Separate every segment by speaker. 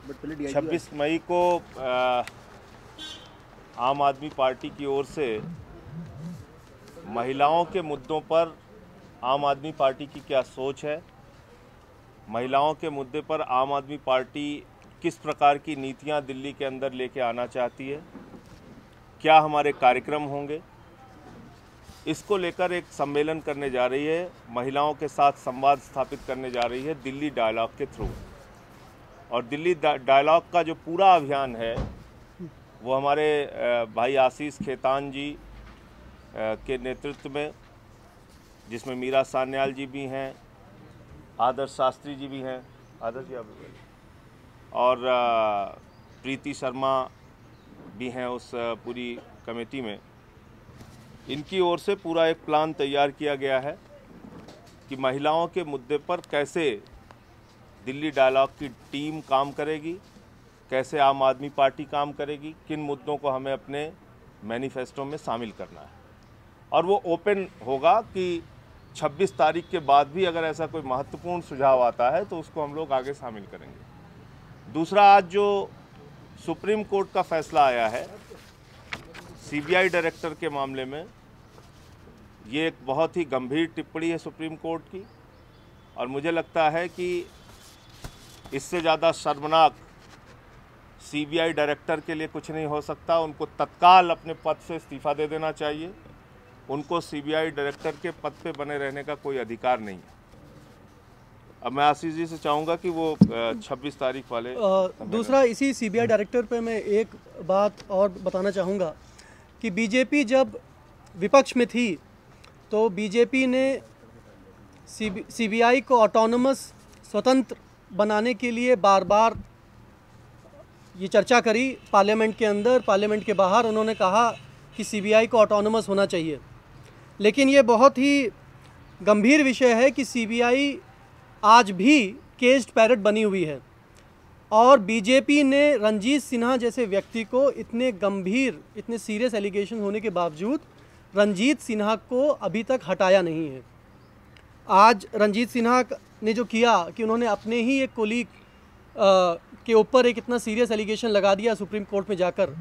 Speaker 1: 26 मई को आम आदमी पार्टी की ओर से महिलाओं के मुद्दों पर आम आदमी पार्टी की क्या सोच है, महिलाओं के मुद्दे पर आम आदमी पार्टी किस प्रकार की नीतियां दिल्ली के अंदर लेके आना चाहती है, क्या हमारे कार्यक्रम होंगे, इसको लेकर एक सम्मेलन करने जा रही है। महिलाओं के साथ संवाद स्थापित करने जा रही है दिल्ली डायलॉग के थ्रू। और दिल्ली डायलॉग का जो पूरा अभियान है वो हमारे भाई आशीष खेतान जी के नेतृत्व में, जिसमें मीरा सान्याल जी भी हैं, आदर्श शास्त्री जी भी हैं, आदर्श जी आप, और प्रीति शर्मा भी हैं उस पूरी कमेटी में। इनकी ओर से पूरा एक प्लान तैयार किया गया है कि महिलाओं के मुद्दे पर कैसे दिल्ली डायलॉग की टीम काम करेगी, कैसे आम आदमी पार्टी काम करेगी, किन मुद्दों को हमें अपने मैनिफेस्टो में शामिल करना है। और वो ओपन होगा कि 26 तारीख के बाद भी अगर ऐसा कोई महत्वपूर्ण सुझाव आता है तो उसको हम लोग आगे शामिल करेंगे। दूसरा, आज जो सुप्रीम कोर्ट का फैसला आया है सीबीआई डायरेक्टर के मामले में, ये एक बहुत ही गंभीर टिप्पणी है सुप्रीम कोर्ट की। और मुझे लगता है कि इससे ज़्यादा शर्मनाक सीबीआई डायरेक्टर के लिए कुछ नहीं हो सकता। उनको तत्काल अपने पद से इस्तीफा दे देना चाहिए। उनको सीबीआई डायरेक्टर के पद पे बने रहने का कोई अधिकार नहीं है। अब मैं आशीष जी से चाहूँगा कि वो 26 तारीख वाले
Speaker 2: दूसरा, इसी सीबीआई डायरेक्टर पे मैं एक बात और बताना चाहूँगा कि बीजेपी जब विपक्ष में थी तो बीजेपी ने सीबीआई को ऑटोनमस स्वतंत्र बनाने के लिए बार बार ये चर्चा करी। पार्लियामेंट के अंदर, पार्लियामेंट के बाहर उन्होंने कहा कि सीबीआई को ऑटोनमस होना चाहिए। लेकिन ये बहुत ही गंभीर विषय है कि सीबीआई आज भी केज्ड पैरट बनी हुई है। और बीजेपी ने रंजीत सिन्हा जैसे व्यक्ति को इतने गंभीर, इतने सीरियस एलिगेशन होने के बावजूद रंजीत सिन्हा को अभी तक हटाया नहीं है। आज रंजीत सिन्हा ने जो किया कि उन्होंने अपने ही एक कोलीग के ऊपर एक इतना सीरियस एलिगेशन लगा दिया सुप्रीम कोर्ट में जाकर।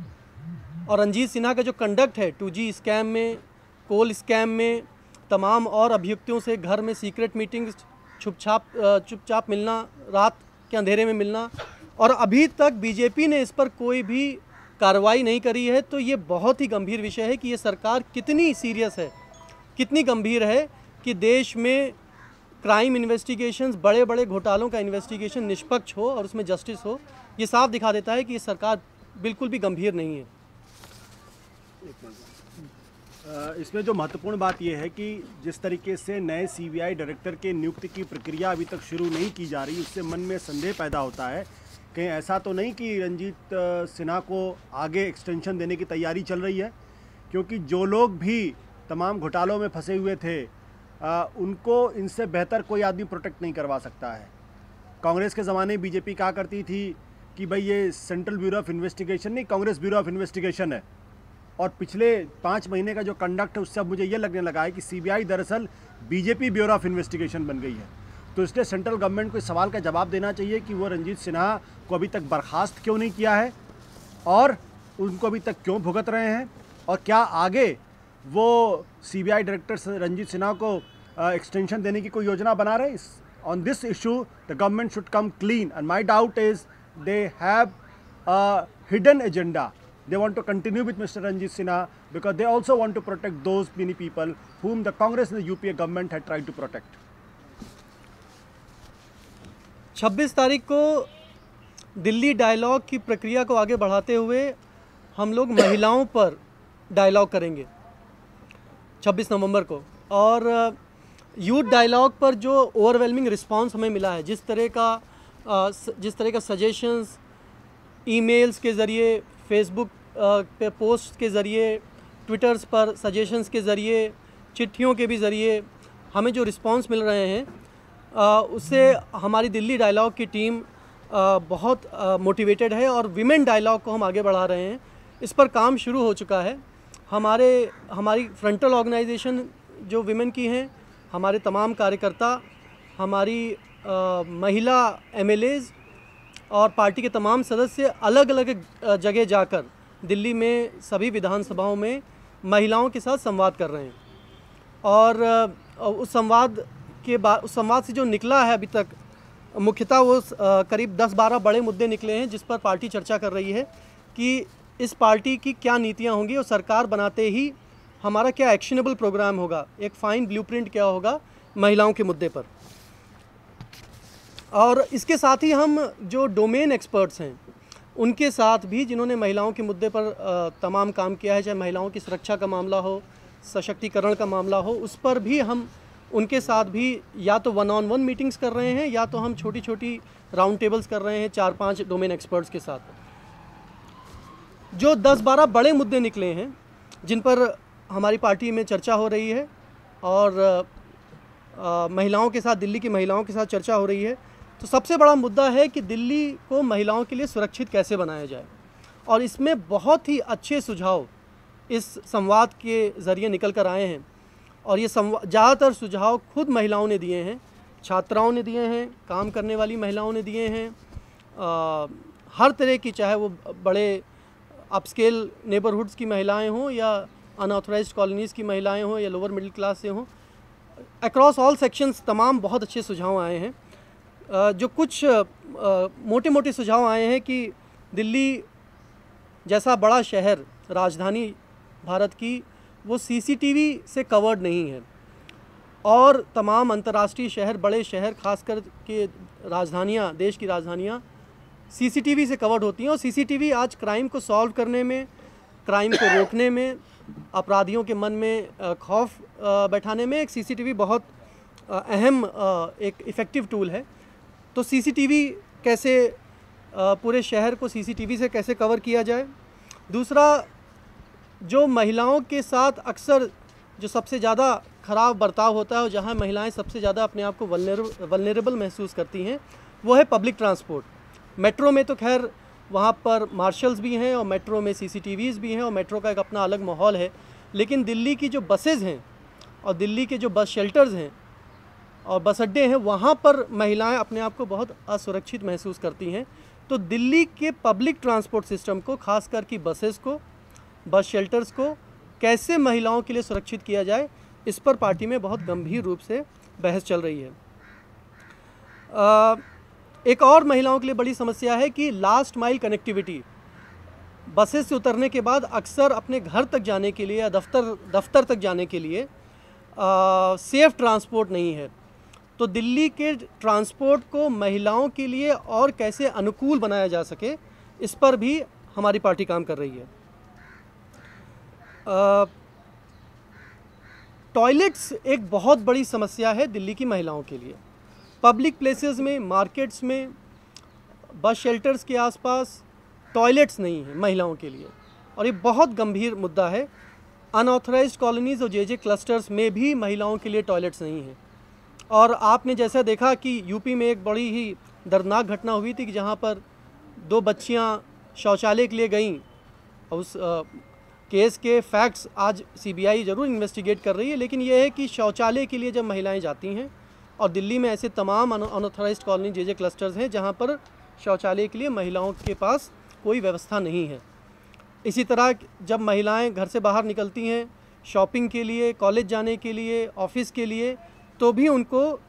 Speaker 2: और रंजीत सिन्हा का जो कंडक्ट है 2G स्कैम में, कोल स्कैम में, तमाम और अभियुक्तों से घर में सीक्रेट मीटिंग्स, चुपचाप मिलना, रात के अंधेरे में मिलना, और अभी तक बीजेपी ने इस पर कोई भी कार्रवाई नहीं करी है। तो ये बहुत ही गंभीर विषय है कि ये सरकार कितनी सीरियस है, कितनी गंभीर है कि देश में क्राइम इन्वेस्टिगेशंस, बड़े बड़े घोटालों का इन्वेस्टिगेशन निष्पक्ष हो और उसमें जस्टिस हो। ये साफ दिखा देता है कि ये सरकार बिल्कुल भी गंभीर नहीं है।
Speaker 3: इसमें जो महत्वपूर्ण बात यह है कि जिस तरीके से नए सीबीआई डायरेक्टर के नियुक्ति की प्रक्रिया अभी तक शुरू नहीं की जा रही, उससे मन में संदेह पैदा होता है कहीं ऐसा तो नहीं कि रंजीत सिन्हा को आगे एक्सटेंशन देने की तैयारी चल रही है। क्योंकि जो लोग भी तमाम घोटालों में फंसे हुए थे उनको इनसे बेहतर कोई आदमी प्रोटेक्ट नहीं करवा सकता है। कांग्रेस के ज़माने में बीजेपी कहा करती थी कि भाई ये सेंट्रल ब्यूरो ऑफ इन्वेस्टिगेशन नहीं, कांग्रेस ब्यूरो ऑफ इन्वेस्टिगेशन है। और पिछले 5 महीने का जो कंडक्ट है उससे अब मुझे ये लगने लगा है कि सीबीआई दरअसल बीजेपी ब्यूरो ऑफ इन्वेस्टिगेशन बन गई है। तो इसलिए सेंट्रल गवर्नमेंट को इस सवाल का जवाब देना चाहिए कि वो रंजीत सिन्हा को अभी तक बर्खास्त क्यों नहीं किया है और उनको अभी तक क्यों भुगत रहे हैं, और क्या आगे वो सीबीआई डायरेक्टर रंजीत सिन्हा को एक्सटेंशन देने की कोई योजना बना रहे हैं। On this issue the government should come clean and my doubt is they have a hidden agenda. They want to continue with Mr. Ranjit Sinha because they also want to protect those many people whom the Congress and the UPA government had tried to protect.
Speaker 2: 26 तारीख को Delhi dialogue की प्रक्रिया को आगे बढ़ाते हुए हम लोग महिलाओं पर डायलॉग करेंगे 26 नवंबर को। और यूथ डायलॉग पर जो ओवरवेलमिंग रिस्पांस हमें मिला है, जिस तरह का सजेशंस ईमेल्स के ज़रिए, फेसबुक पे पोस्ट के ज़रिए, ट्विटर्स पर सजेशंस के ज़रिए, चिट्ठियों के भी ज़रिए हमें जो रिस्पांस मिल रहे हैं उससे हमारी दिल्ली डायलॉग की टीम बहुत मोटिवेटेड है और विमेन डायलॉग को हम आगे बढ़ा रहे हैं। इस पर काम शुरू हो चुका है। हमारी फ्रंटल ऑर्गेनाइजेशन जो विमेन की हैं, हमारे तमाम कार्यकर्ता, हमारी महिला MLAs और पार्टी के तमाम सदस्य अलग अलग जगह जाकर दिल्ली में सभी विधानसभाओं में महिलाओं के साथ संवाद कर रहे हैं। और उस संवाद से जो निकला है अभी तक, मुख्यतः वो करीब 10-12 बड़े मुद्दे निकले हैं जिस पर पार्टी चर्चा कर रही है कि इस पार्टी की क्या नीतियां होंगी और सरकार बनाते ही हमारा क्या एक्शनेबल प्रोग्राम होगा, एक फाइन ब्लूप्रिंट क्या होगा महिलाओं के मुद्दे पर। और इसके साथ ही हम जो डोमेन एक्सपर्ट्स हैं उनके साथ भी, जिन्होंने महिलाओं के मुद्दे पर तमाम काम किया है, चाहे महिलाओं की सुरक्षा का मामला हो, सशक्तिकरण का मामला हो, उस पर भी हम उनके साथ भी या तो 1-on-1 मीटिंग्स कर रहे हैं या तो हम छोटी छोटी राउंड टेबल्स कर रहे हैं 4-5 डोमेन एक्सपर्ट्स के साथ। जो 10-12 बड़े मुद्दे निकले हैं जिन पर हमारी पार्टी में चर्चा हो रही है और महिलाओं के साथ, दिल्ली की महिलाओं के साथ चर्चा हो रही है, तो सबसे बड़ा मुद्दा है कि दिल्ली को महिलाओं के लिए सुरक्षित कैसे बनाया जाए। और इसमें बहुत ही अच्छे सुझाव इस संवाद के ज़रिए निकल कर आए हैं और ये ज़्यादातर सुझाव खुद महिलाओं ने दिए हैं, छात्राओं ने दिए हैं, काम करने वाली महिलाओं ने दिए हैं, हर तरह की, चाहे वो बड़े अपस्केल नेबरहुड्स की महिलाएं हों या अनऑथराइज्ड कॉलोनीज़ की महिलाएं हों या लोअर मिडिल क्लास से हों, अक्रॉस ऑल सेक्शंस तमाम बहुत अच्छे सुझाव आए हैं। जो कुछ मोटे मोटे सुझाव आए हैं कि दिल्ली जैसा बड़ा शहर, राजधानी भारत की, वो सीसीटीवी से कवर्ड नहीं है और तमाम अंतर्राष्ट्रीय शहर, बड़े शहर, खासकर के राजधानियाँ, देश की राजधानियाँ सीसीटीवी से कवर्ड होती हैं। और सीसीटीवी आज क्राइम को सॉल्व करने में, क्राइम को रोकने में, अपराधियों के मन में खौफ बैठाने में एक सीसीटीवी बहुत अहम एक इफ़ेक्टिव टूल है। तो सीसीटीवी कैसे, पूरे शहर को सीसीटीवी से कैसे कवर किया जाए। दूसरा, जो महिलाओं के साथ अक्सर जो सबसे ज़्यादा ख़राब बर्ताव होता है और जहाँ महिलाएं सबसे ज़्यादा अपने आप को वल्नरेबल महसूस करती हैं, वो है पब्लिक ट्रांसपोर्ट। मेट्रो में तो खैर वहाँ पर मार्शल्स भी हैं और मेट्रो में सीसीटीवीज़ भी हैं और मेट्रो का एक अपना अलग माहौल है, लेकिन दिल्ली की जो बसेज़ हैं और दिल्ली के जो बस शेल्टर्स हैं और बस अड्डे हैं, वहाँ पर महिलाएं अपने आप को बहुत असुरक्षित महसूस करती हैं। तो दिल्ली के पब्लिक ट्रांसपोर्ट सिस्टम को, खासकर की बसेस को, बस शेल्टर्स को कैसे महिलाओं के लिए सुरक्षित किया जाए, इस पर पार्टी में बहुत गंभीर रूप से बहस चल रही है। एक और महिलाओं के लिए बड़ी समस्या है कि लास्ट माइल कनेक्टिविटी। बसेस से उतरने के बाद अक्सर अपने घर तक जाने के लिए या दफ्तर तक जाने के लिए सेफ़ ट्रांसपोर्ट नहीं है। तो दिल्ली के ट्रांसपोर्ट को महिलाओं के लिए और कैसे अनुकूल बनाया जा सके, इस पर भी हमारी पार्टी काम कर रही है। टॉयलेट्स एक बहुत बड़ी समस्या है दिल्ली की महिलाओं के लिए। पब्लिक प्लेसेस में, मार्केट्स में, बस शेल्टर्स के आसपास टॉयलेट्स नहीं हैं महिलाओं के लिए और ये बहुत गंभीर मुद्दा है। अनऑथराइज्ड कॉलोनीज़ और जे क्लस्टर्स में भी महिलाओं के लिए टॉयलेट्स नहीं हैं। और आपने जैसा देखा कि यूपी में एक बड़ी ही दर्दनाक घटना हुई थी कि जहाँ पर 2 बच्चियाँ शौचालय के लिए गईं। उस केस के फैक्ट्स आज सीबीआई ज़रूर इन्वेस्टिगेट कर रही है, लेकिन यह है कि शौचालय के लिए जब महिलाएं जाती हैं, और दिल्ली में ऐसे तमाम अनऑथराइज्ड कॉलोनी जे क्लस्टर्स हैं जहाँ पर शौचालय के लिए महिलाओं के पास कोई व्यवस्था नहीं है। इसी तरह जब महिलाएं घर से बाहर निकलती हैं शॉपिंग के लिए, कॉलेज जाने के लिए, ऑफिस के लिए, तो भी उनको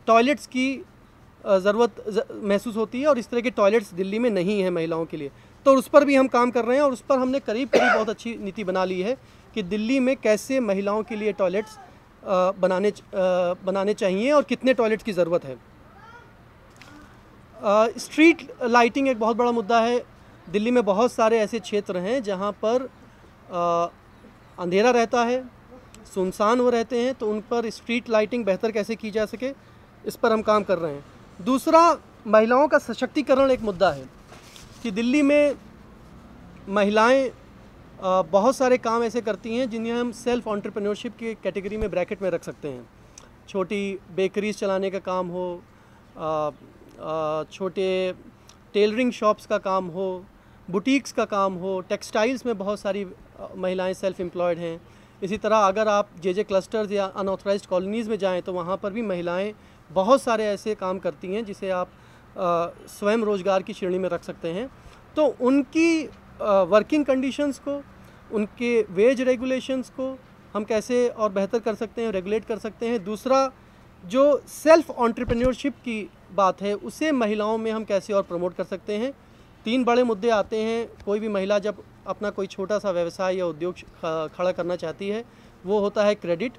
Speaker 2: टॉयलेट्स की ज़रूरत महसूस होती है और इस तरह के टॉयलेट्स दिल्ली में नहीं है महिलाओं के लिए। तो उस पर भी हम काम कर रहे हैं और उस पर हमने करीब बहुत अच्छी नीति बना ली है कि दिल्ली में कैसे महिलाओं के लिए टॉयलेट्स बनाने चाहिए और कितने टॉयलेट्स की ज़रूरत है। स्ट्रीट लाइटिंग एक बहुत बड़ा मुद्दा है। दिल्ली में बहुत सारे ऐसे क्षेत्र हैं जहां पर अंधेरा रहता है, सुनसान हो रहते हैं, तो उन पर स्ट्रीट लाइटिंग बेहतर कैसे की जा सके, इस पर हम काम कर रहे हैं। दूसरा, महिलाओं का सशक्तिकरण एक मुद्दा है कि दिल्ली में महिलाएं बहुत सारे काम ऐसे करती हैं जिन्हें हम सेल्फ एंटरप्रेन्योरशिप की कैटेगरी में ब्रैकेट में रख सकते हैं। छोटी बेकरीज चलाने का काम हो, छोटे टेलरिंग शॉप्स का काम हो, बुटीक्स का काम हो, टेक्सटाइल्स में बहुत सारी महिलाएं सेल्फ एम्प्लॉयड हैं। इसी तरह अगर आप जे क्लस्टर्स या अनऑथराइज्ड कॉलोनीज़ में जाएं तो वहाँ पर भी महिलाएं बहुत सारे ऐसे काम करती हैं जिसे आप स्वयं रोजगार की श्रेणी में रख सकते हैं। तो उनकी वर्किंग कंडीशंस को, उनके वेज रेगुलेशंस को हम कैसे और बेहतर कर सकते हैं, रेगुलेट कर सकते हैं। दूसरा, जो सेल्फ एंटरप्रेन्योरशिप की बात है उसे महिलाओं में हम कैसे और प्रमोट कर सकते हैं। 3 बड़े मुद्दे आते हैं। कोई भी महिला जब अपना कोई छोटा सा व्यवसाय या उद्योग खड़ा करना चाहती है, वो होता है क्रेडिट,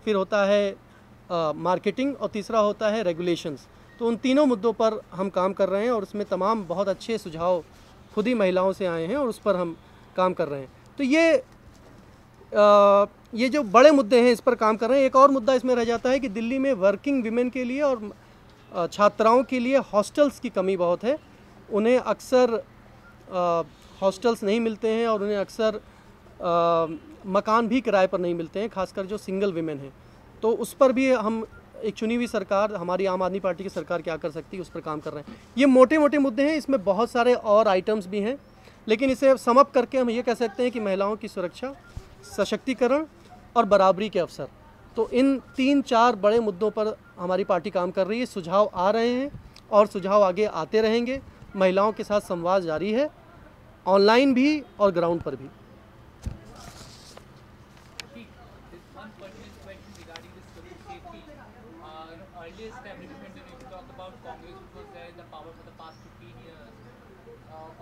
Speaker 2: फिर होता है मार्केटिंग और तीसरा होता है रेगुलेशंस। तो उन तीनों मुद्दों पर हम काम कर रहे हैं और उसमें तमाम बहुत अच्छे सुझाव खुद ही महिलाओं से आए हैं और उस पर हम काम कर रहे हैं। तो ये जो बड़े मुद्दे हैं इस पर काम कर रहे हैं। एक और मुद्दा इसमें रह जाता है कि दिल्ली में वर्किंग विमेन के लिए और छात्राओं के लिए हॉस्टल्स की कमी बहुत है। उन्हें अक्सर हॉस्टल्स नहीं मिलते हैं और उन्हें अक्सर मकान भी किराए पर नहीं मिलते हैं, खासकर जो सिंगल विमेन हैं। तो उस पर भी हम एक चुनी हुई सरकार, हमारी आम आदमी पार्टी की सरकार क्या कर सकती है उस पर काम कर रहे हैं। ये मोटे मोटे मुद्दे हैं, इसमें बहुत सारे और आइटम्स भी हैं, लेकिन इसे सम अप करके हम ये कह सकते हैं कि महिलाओं की सुरक्षा, सशक्तिकरण और बराबरी के अवसर, तो इन 3-4 बड़े मुद्दों पर हमारी पार्टी काम कर रही है। सुझाव आ रहे हैं और सुझाव आगे आते रहेंगे। महिलाओं के साथ संवाद जारी है, ऑनलाइन भी और ग्राउंड पर भी।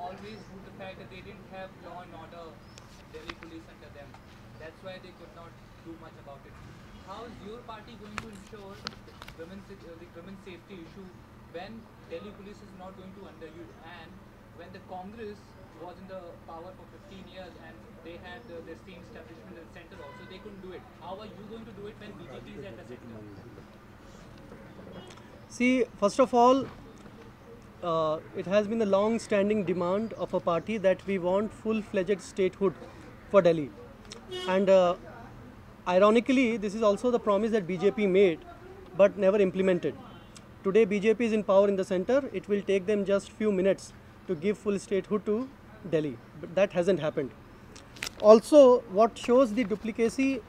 Speaker 4: Always put the fact that they didn't have law and order Delhi police under them. That's why they could not do much about it. How is your party going to ensure the women's safety issue when Delhi police is not going to under you, and when the Congress was in the power for 15 years and they had their same establishment in the center also, they couldn't do it. How are you going to do it when BJP is at the center?
Speaker 2: See, first of all, it has been a long-standing demand of a party that we want full-fledged statehood for Delhi, and ironically, this is also the promise that BJP made, but never implemented. Today, BJP is in power in the center. It will take them just few minutes to give full statehood to Delhi, but that hasn't happened. Also, what shows the duplicacy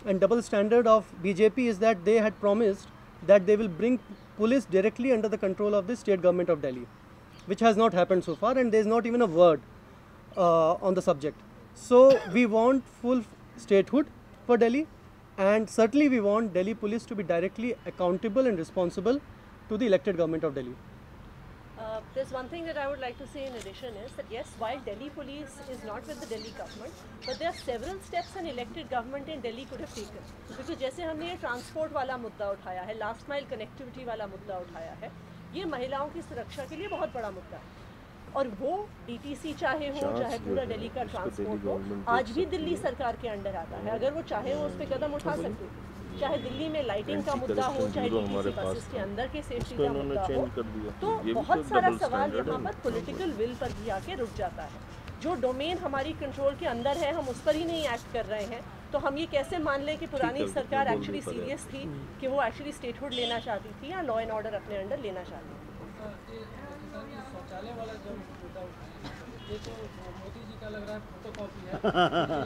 Speaker 2: and double standard of BJP is that they had promised that they will bring police directly under the control of the state government of Delhi, which has not happened so far, and there is not even a word on the subject. So we want full statehood for Delhi, and certainly we want Delhi police to be directly accountable and responsible to the elected government of Delhi.
Speaker 5: There's one thing that I would like to say in addition is that yes, while Delhi police is not with the Delhi government, but there are several steps an elected government in Delhi could have taken. Because जैसे हमने ये transport वाला मुद्दा उठाया है, last mile connectivity वाला मुद्दा उठाया है, ये महिलाओं की सुरक्षा के लिए बहुत बड़ा मुद्दा है। और वो DTC चाहे हो, चाहे पूरा दिल्ली का ट्रांसपोर्ट हो, आज भी दिल्ली सरकार के अंडर आता है। अगर वो चाहे वो उस पर कदम उठा सकते हैं। चाहे दिल्ली में लाइटिंग का मुद्दा हो, चाहे DTC बसेस के अंदर के सेफ्टी का मुद्दा हो, तो बहुत सारा सवाल यहाँ पर पॉलिटिकल विल पर भी आके रुक जाता है। जो डोमेन हमारी कंट्रोल के अंदर है, हम उस पर ही नहीं एक्ट कर रहे हैं, तो हम ये कैसे मान लें कि पुरानी सरकार एक्चुअली सीरियस थी कि वो एक्चुअली स्टेटहुड लेना चाहती थी या लॉ एंड ऑर्डर अपने अंडर लेना चाहती थी। शौचालय वाला जो मुद्दा उठाया, ये तो मोदी जी का लग रहा है फोटोकॉपी है।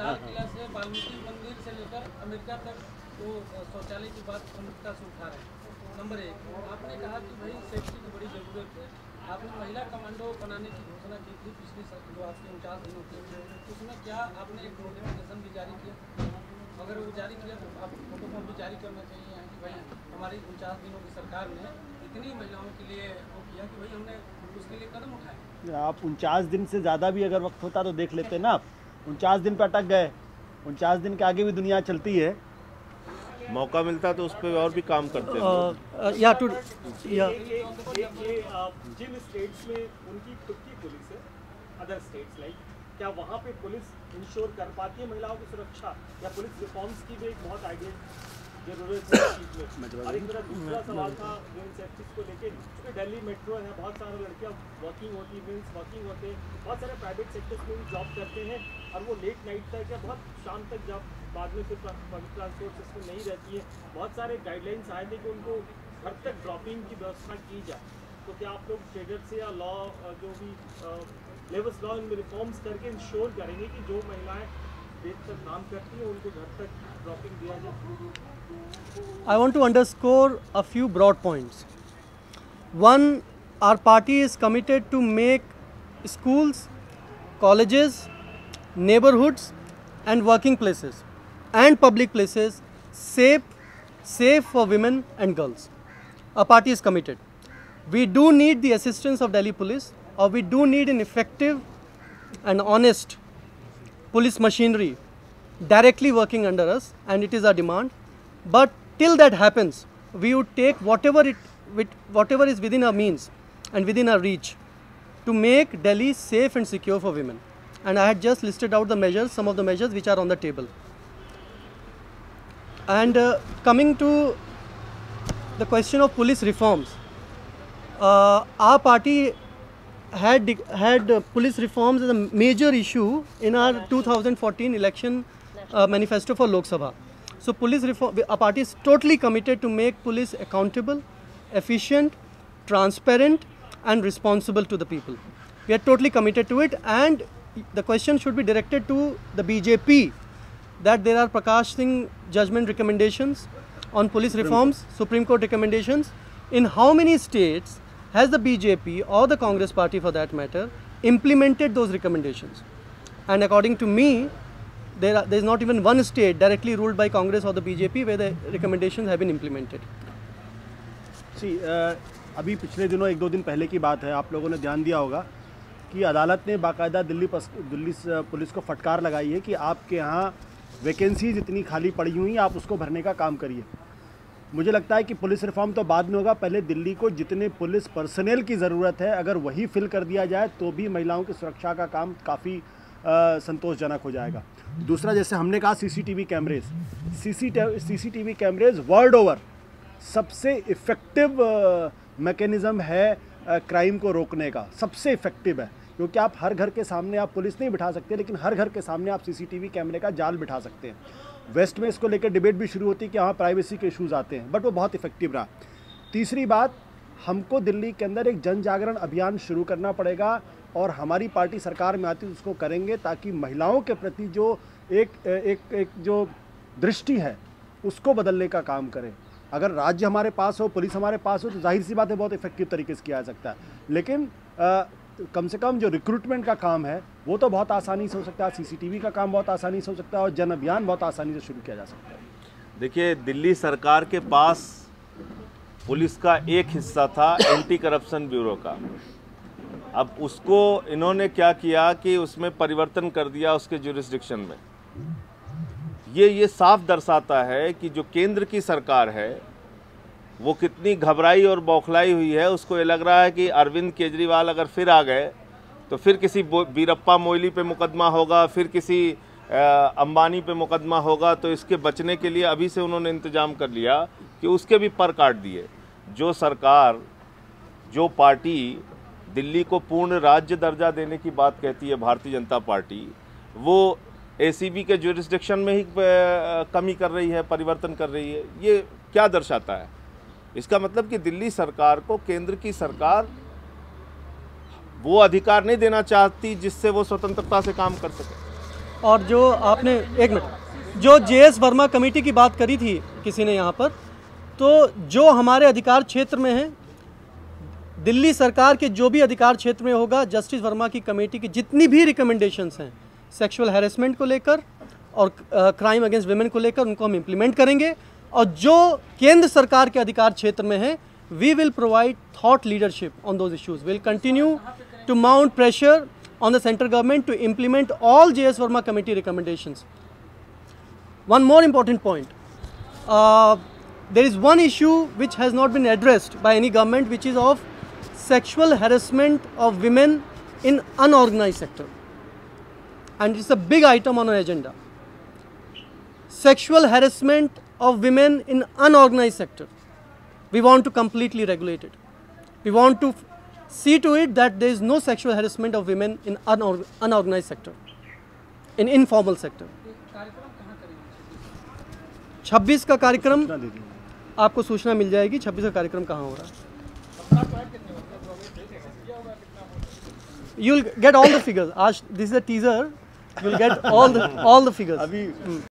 Speaker 5: लाल किला से वाल्मीकि मंदिर से लेकर अमेरिका तक तो शौचालय की बात प्रमुखता से उठा रहे हैं। नंबर 1, आपने कहा कि भाई सेफ्टी की बड़ी ज़रूरत है। आपने महिला कमांडो बनाने की घोषणा की थी पिछले जो आपके 49 दिनों के, उसमें क्या आपने एक नोटिफिकेशन भी जारी किया? अगर वो जारी किया तो आप फोटोकॉपी जारी करना चाहिए कि भाई हमारी 49 दिनों की सरकार ने इतनी महिलाओं के लिए वो किया कि भाई हमने उसके लिए कदम उठाए।
Speaker 3: आप 49 दिन से ज़्यादा भी अगर वक्त होता तो देख लेते ना। आप 49 दिन पर अटक गए, 49 दिन के आगे भी दुनिया चलती है।
Speaker 1: मौका मिलता तो उस पर और भी काम करते हैं।
Speaker 3: जिन स्टेट्स में उनकी खुद की पुलिस है, अदर स्टेट्स लाइक, क्या वहाँ पे पुलिस इंश्योर कर पाती है महिलाओं की सुरक्षा, या पुलिस रिफॉर्म्स की भी एक बहुत आइडिया जरूरत है इस चीज़ में? और एक तरह दूसरा सवाल था वुमेन सेफ्टी को लेकर, क्योंकि दिल्ली मेट्रो है, बहुत सारे लड़कियाँ वर्किंग होती, मेंस वर्किंग होते हैं, बहुत सारे प्राइवेट सेक्टर्स में भी जॉब करते हैं, और वो लेट नाइट तक या बहुत शाम तक जब बाद में फिर पब्लिक ट्रांसपोर्ट सिस्टम नहीं रहती है। बहुत सारे गाइडलाइंस आए थे कि उनको घर तक ड्रॉपिंग की व्यवस्था की जाए। तो क्या आप लोग ट्रेडर से या लॉ जो भी लेबर्स लॉ इनमें रिफॉर्म्स करके इंश्योर करेंगे कि जो महिलाएं देर तक काम करती हैं उनको घर तक ड्रॉपिंग दिया जाए? I
Speaker 2: want to underscore a few broad points. One, our party is committed to make schools, colleges, neighborhoods and working places and public places safe for women and girls. Our party is committed. We do need the assistance of Delhi police, or we do need an effective and honest police machinery directly working under us, and it is our demand. But till that happens, we would take whatever is within our means and within our reach to make Delhi safe and secure for women. And I had just listed out the measures, some of the measures which are on the table. And coming to the question of police reforms, our party had police reforms as a major issue in our 2014 election manifesto for Lok Sabha. So police reform, our party is totally committed to make police accountable, efficient, transparent and responsible to the people. We are totally committed to it, and the question should be directed to the BJP, that there are Prakash Singh judgment recommendations on police reforms, Supreme Court recommendations. In how many states has the BJP or the Congress party for that matter implemented those recommendations? And according to me, there is not even one state directly ruled by Congress or the BJP where the recommendations have been implemented.
Speaker 3: जी, अभी पिछले दिनों 1-2 दिन पहले की बात है, आप लोगों ने ध्यान दिया होगा कि अदालत ने बाकायदा दिल्ली पुलिस को फटकार लगाई है कि आपके यहाँ वैकेंसीज इतनी खाली पड़ी हुई, आप उसको भरने का काम करिए। मुझे लगता है कि पुलिस रिफॉर्म तो बाद में होगा, पहले दिल्ली को जितने पुलिस पर्सनल की ज़रूरत है अगर वही फिल कर दिया जाए तो भी महिलाओं की सुरक्षा का काम काफ़ी संतोषजनक हो जाएगा। दूसरा, जैसे हमने कहा सीसीटीवी कैमरेज वर्ल्ड ओवर सबसे इफ़ेक्टिव मैकेनिज़्म है क्राइम को रोकने का, सबसे इफ़ेक्टिव है, क्योंकि आप हर घर के सामने आप पुलिस नहीं बिठा सकते, लेकिन हर घर के सामने आप सीसीटीवी कैमरे का जाल बिठा सकते हैं। वेस्ट में इसको लेकर डिबेट भी शुरू होती है कि हाँ प्राइवेसी के इश्यूज़ आते हैं, बट वो बहुत इफ़ेक्टिव रहा। तीसरी बात, हमको दिल्ली के अंदर एक जन जागरण अभियान शुरू करना पड़ेगा, और हमारी पार्टी सरकार में आती है उसको करेंगे, ताकि महिलाओं के प्रति जो एक जो दृष्टि है उसको बदलने का काम करें। अगर राज्य हमारे पास हो, पुलिस हमारे पास हो, तो जाहिर सी बात है बहुत इफेक्टिव तरीके से किया जा सकता है, लेकिन कम से कम जो रिक्रूटमेंट का काम है वो तो बहुत आसानी से हो सकता है, सीसीटीवी का काम बहुत आसानी से हो सकता है, और जन अभियान बहुत आसानी से शुरू किया जा सकता है।
Speaker 1: देखिए, दिल्ली सरकार के पास पुलिस का एक हिस्सा था एंटी करप्शन ब्यूरो का। अब उसको इन्होंने क्या किया कि उसमें परिवर्तन कर दिया उसके ज्यूरिसडिक्शन में। ये साफ दर्शाता है कि जो केंद्र की सरकार है वो कितनी घबराई और बौखलाई हुई है। उसको ये लग रहा है कि अरविंद केजरीवाल अगर फिर आ गए तो फिर किसी बीरप्पा मोइली पे मुकदमा होगा, फिर किसी अंबानी पे मुकदमा होगा, तो इसके बचने के लिए अभी से उन्होंने इंतजाम कर लिया कि उसके भी पर काट दिए। जो सरकार, जो पार्टी दिल्ली को पूर्ण राज्य दर्जा देने की बात कहती है, भारतीय जनता पार्टी, वो एसीबी के ज्यूरिसडिक्शन में ही कमी कर रही है, परिवर्तन कर रही है। ये क्या दर्शाता है? इसका मतलब कि दिल्ली सरकार को केंद्र की सरकार वो अधिकार नहीं देना चाहती जिससे वो स्वतंत्रता से काम कर सके।
Speaker 2: और जो आपने जो जेएस वर्मा कमेटी की बात करी थी किसी ने यहाँ पर, तो जो हमारे अधिकार क्षेत्र में है, दिल्ली सरकार के जो भी अधिकार क्षेत्र में होगा, जस्टिस वर्मा की कमेटी की जितनी भी रिकमेंडेशंस हैं सेक्सुअल हैरेसमेंट को लेकर और क्राइम अगेंस्ट वुमेन को लेकर, उनको हम इम्प्लीमेंट करेंगे। और जो केंद्र सरकार के अधिकार क्षेत्र में है, we will provide thought leadership on those issues. Will continue to mount pressure on the central government to implement all JS Verma committee recommendations. One more important point. There is one issue which has not been addressed by any government, which is of sexual harassment of women in unorganized sector. And it's a big item on our agenda. Sexual harassment of women in unorganized sector. We want to completely regulate it. We want to see to it that there is no sexual harassment of women in unorganized sector, in informal sector. 26 का कार्यक्रम आपको सूचना मिल जाएगी। 26 का कार्यक्रम कहाँ हो रहा है? You will get all the figures. आज this is a teaser. You will get all the figures.